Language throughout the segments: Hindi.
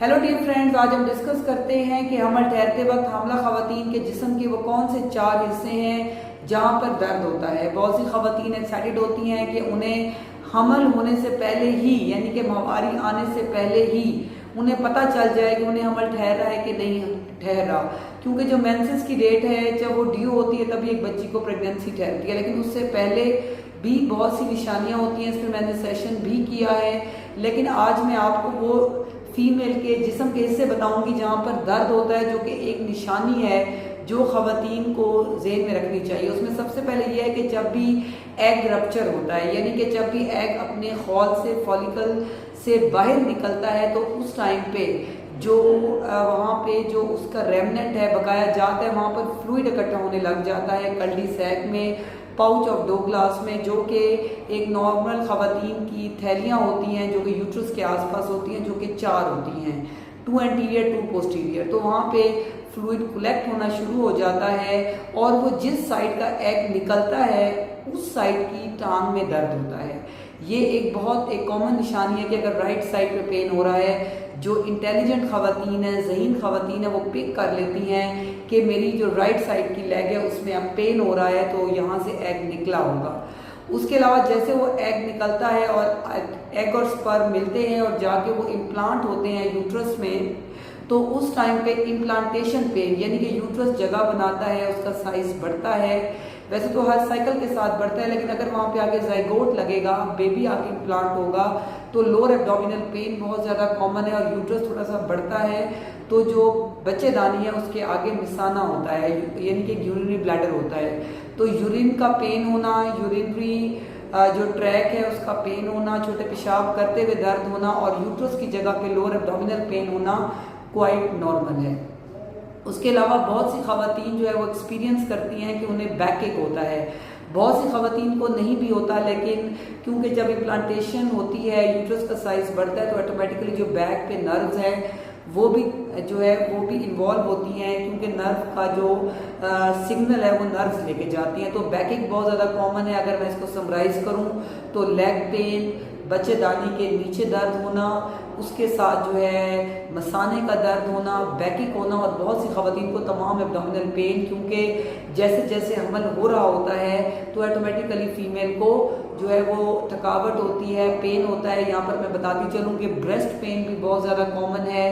हेलो डियर फ्रेंड्स, आज हम डिस्कस करते हैं कि हमल ठहरते वक्त हामला खवातीन के जिस्म के वो कौन से 4 हिस्से हैं जहाँ पर दर्द होता है। बहुत सी खवातीन एक्साइटेड होती हैं कि उन्हें हमल होने से पहले ही, यानी कि माहवारी आने से पहले ही उन्हें पता चल जाए कि उन्हें हमल ठहर रहा है कि नहीं ठहर रहा, क्योंकि जो मेंसेस की डेट है जब वो ड्यू होती है तभी एक बच्ची को प्रेगनेंसी ठहरती है। लेकिन उससे पहले भी बहुत सी निशानियाँ होती हैं, इस पर मैंने सेशन भी किया है। लेकिन आज मैं आपको वो फीमेल के जिस्म के हिस्से बताऊंगी जहाँ पर दर्द होता है, जो कि एक निशानी है जो खवातीन को ज़हन में रखनी चाहिए। उसमें सबसे पहले यह है कि जब भी एग रप्चर होता है, यानी कि जब भी एग अपने खौल से फॉलिकल से बाहर निकलता है, तो उस टाइम पे जो वहाँ पे जो उसका रेमनेंट है बकाया जाता है, वहाँ पर फ्लूइड इकट्ठा होने लग जाता है कल्डी सैक में, पाउच ऑफ डोगलास में, जो कि एक नॉर्मल खवातीन की थैलियाँ होती हैं जो कि यूट्रस के आसपास होती हैं, जो कि 4 होती हैं, 2 एंटीरियर 2 पोस्टीरियर। तो वहाँ पे फ्लूइड कलेक्ट होना शुरू हो जाता है और वो जिस साइड का एग निकलता है उस साइड की टांग में दर्द होता है। ये एक बहुत एक कॉमन निशानी है कि अगर राइट साइड पे पेन हो रहा है, जो इंटेलिजेंट खवातीन है, ज़हीन खवातीन है, वो पिक कर लेती हैं कि मेरी जो राइट साइड की लेग है उसमें अब पेन हो रहा है, तो यहाँ से एग निकला होगा। उसके अलावा जैसे वो एग निकलता है और एग और स्पर्म मिलते हैं और जाके वो इम्प्लांट होते हैं यूट्रस में, तो उस टाइम पे इम्प्लांटेशन पेन, यानी कि यूट्रस जगह बनाता है, उसका साइज बढ़ता है। वैसे तो हर साइकिल के साथ बढ़ता है, लेकिन अगर वहाँ पे आगे जाइगोट लगेगा, बेबी आके इम्प्लांट होगा, तो लोअर एब्डोमिनल पेन बहुत ज़्यादा कॉमन है और यूट्रस थोड़ा सा बढ़ता है। तो जो बच्चेदानी है उसके आगे मिसाना होता है, यानी कि यूरिनरी ब्लैडर होता है, तो यूरिन का पेन होना, यूरिनरी जो ट्रैक है उसका पेन होना, छोटे पेशाब करते हुए दर्द होना और यूट्रस की जगह पे लोअर एब्डोमिनल पेन होना क्वाइट नॉर्मल है। उसके अलावा बहुत सी खवातीन जो है वो एक्सपीरियंस करती हैं कि उन्हें बैक एक होता है। बहुत सी खवातीन को नहीं भी होता, लेकिन क्योंकि जब इम्प्लांटेशन होती है, यूट्रस का साइज बढ़ता है, तो ऑटोमेटिकली जो बैक पे नर्व्स हैं वो भी जो है वो भी इन्वॉल्व होती हैं, क्योंकि नर्व का जो सिग्नल है वो नर्व्स लेके जाती हैं। तो बैक एक बहुत ज़्यादा कॉमन है। अगर मैं इसको समराइज करूं तो लेग पेन, बच्चेदानी के नीचे दर्द होना, उसके साथ जो है मसाने का दर्द होना, बैकिक होना और बहुत सी खवातीन को तमाम एब्डोमिनल पेन, क्योंकि जैसे जैसे हमल हो रहा होता है तो ऑटोमेटिकली फीमेल को जो है वो थकावट होती है, पेन होता है। यहाँ पर मैं बताती चलूँ कि ब्रेस्ट पेन भी बहुत ज़्यादा कॉमन है,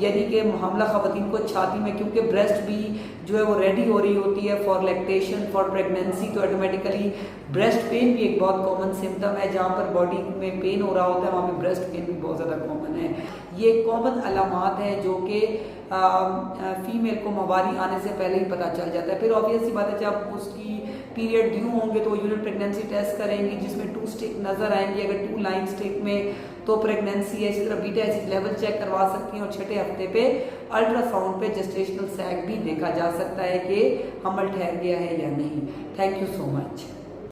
यानी कि हमला खवातीन को छाती में, क्योंकि ब्रेस्ट भी जो है वो रेडी हो रही होती है फॉर लैक्टेशन, फॉर प्रेगनेंसी, तो ऑटोमेटिकली ब्रेस्ट पेन भी एक बहुत कॉमन सिम्टम है। जहाँ पर बॉडी में पेन हो रहा होता है वहाँ पे ब्रेस्ट पेन भी बहुत ज़्यादा कॉमन है। ये कॉमन अलामात हैं जो कि फीमेल को माहवारी आने से पहले ही पता चल जाता है। फिर ऑब्वियस सी बात है, जब उसकी पीरियड ड्यू होंगे तो यूरिन प्रेगनेंसी टेस्ट करेंगी जिसमें 2 स्टिक नज़र आएंगी। अगर 2 लाइन स्टिक में तो प्रेगनेंसी है। इसी तरह बीटा एसिड लेवल चेक करवा सकती हैं और 6ठे हफ्ते पे अल्ट्रासाउंड पे जेस्टेशनल सैग भी देखा जा सकता है कि हमल ठहर गया है या नहीं। Thank you so much.